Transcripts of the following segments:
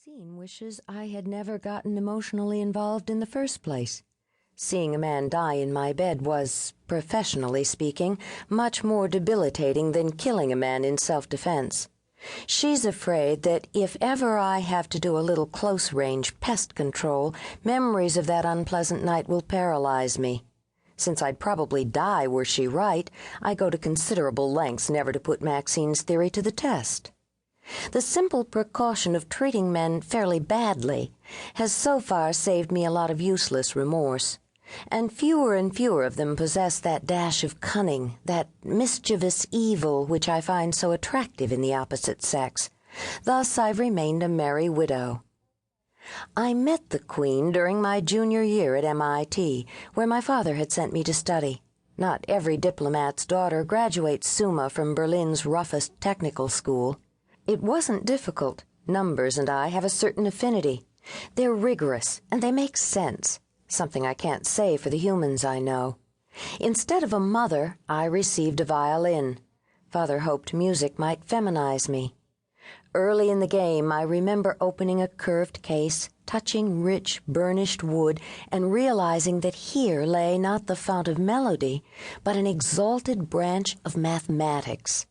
Maxine wishes I had never gotten emotionally involved in the first place. Seeing a man die in my bed was, professionally speaking, much more debilitating than killing a man in self-defense. She's afraid that if ever I have to do a little close-range pest control, memories of that unpleasant night will paralyze me. Since I'd probably die were she right, I go to considerable lengths never to put Maxine's theory to the test. The simple precaution of treating men fairly badly has so far saved me a lot of useless remorse, and fewer of them possess that dash of cunning, that mischievous evil which I find so attractive in the opposite sex. Thus I've remained a merry widow. I met the Queen during my junior year at MIT, where my father had sent me to study. Not every diplomat's daughter graduates summa from Berlin's roughest technical school. It wasn't difficult. Numbers and I have a certain affinity. They're rigorous, and they make sense, something I can't say for the humans I know. Instead of a mother, I received a violin. Father hoped music might feminize me. Early in the game, I remember opening a curved case, touching rich, burnished wood, and realizing that here lay not the fount of melody, but an exalted branch of mathematics.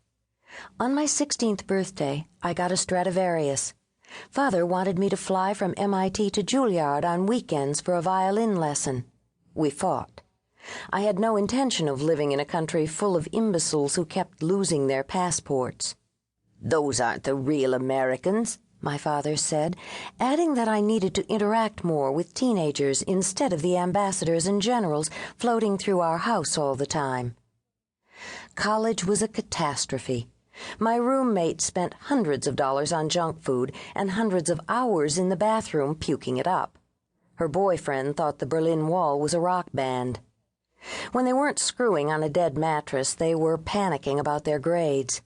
On my 16th birthday, I got a Stradivarius. Father wanted me to fly from MIT to Juilliard on weekends for a violin lesson. We fought. I had no intention of living in a country full of imbeciles who kept losing their passports. "Those aren't the real Americans," my father said, adding that I needed to interact more with teenagers instead of the ambassadors and generals floating through our house all the time. College was a catastrophe. My roommate spent hundreds of dollars on junk food and hundreds of hours in the bathroom puking it up. Her boyfriend thought the Berlin Wall was a rock band. When they weren't screwing on a dead mattress, they were panicking about their grades.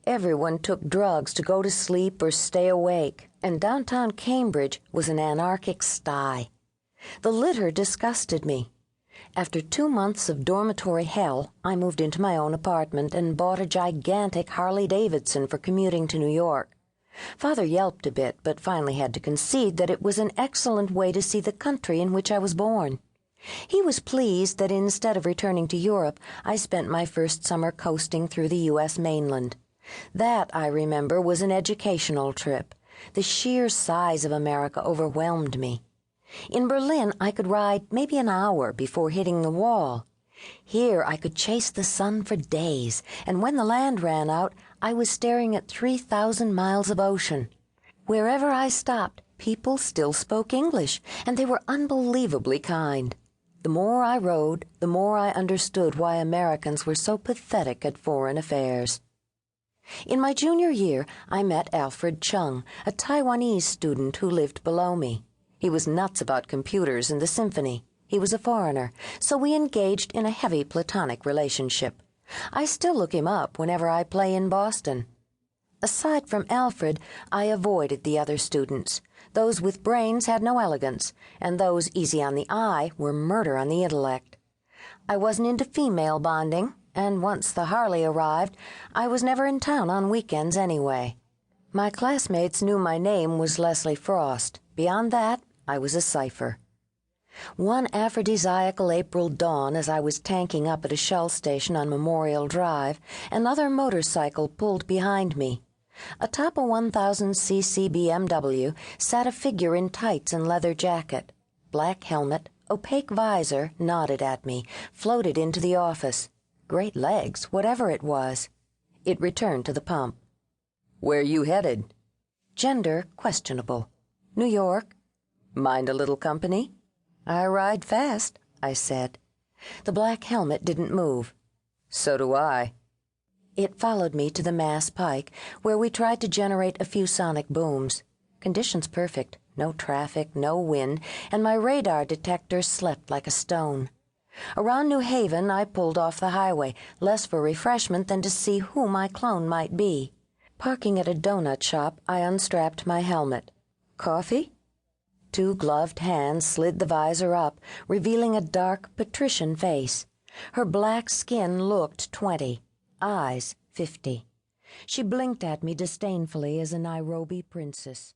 Everyone took drugs to go to sleep or stay awake, and downtown Cambridge was an anarchic sty. The litter disgusted me. After 2 months of dormitory hell, I moved into my own apartment and bought a gigantic Harley Davidson for commuting to New York. Father yelped a bit, but finally had to concede that it was an excellent way to see the country in which I was born. He was pleased that instead of returning to Europe, I spent my first summer coasting through the U.S. mainland. That, I remember, was an educational trip. The sheer size of America overwhelmed me. In Berlin, I could ride maybe an hour before hitting the wall. Here, I could chase the sun for days, and when the land ran out, I was staring at 3,000 miles of ocean. Wherever I stopped, people still spoke English, and they were unbelievably kind. The more I rode, the more I understood why Americans were so pathetic at foreign affairs. In my junior year, I met Alfred Chung, a Taiwanese student who lived below me. He was nuts about computers and the symphony. He was a foreigner, so we engaged in a heavy platonic relationship. I still look him up whenever I play in Boston. Aside from Alfred, I avoided the other students. Those with brains had no elegance, and those easy on the eye were murder on the intellect. I wasn't into female bonding, and once the Harley arrived, I was never in town on weekends anyway. My classmates knew my name was Leslie Frost. Beyond that, I was a cipher. One aphrodisiacal April dawn, as I was tanking up at a Shell station on Memorial Drive, another motorcycle pulled behind me. Atop a 1000cc BMW sat a figure in tights and leather jacket. Black helmet, opaque visor, nodded at me, floated into the office. Great legs, whatever it was. It returned to the pump. "Where you headed?" Gender questionable. "New York." "Mind a little company?" "I ride fast," I said. The black helmet didn't move. "So do I." It followed me to the Mass Pike, where we tried to generate a few sonic booms. Conditions perfect, no traffic, no wind, and my radar detector slept like a stone. Around New Haven, I pulled off the highway, less for refreshment than to see who my clone might be. Parking at a donut shop, I unstrapped my helmet. "Coffee?" 2 gloved hands slid the visor up, revealing a dark, patrician face. Her black skin looked 20, eyes 50. She blinked at me disdainfully as a Nairobi princess.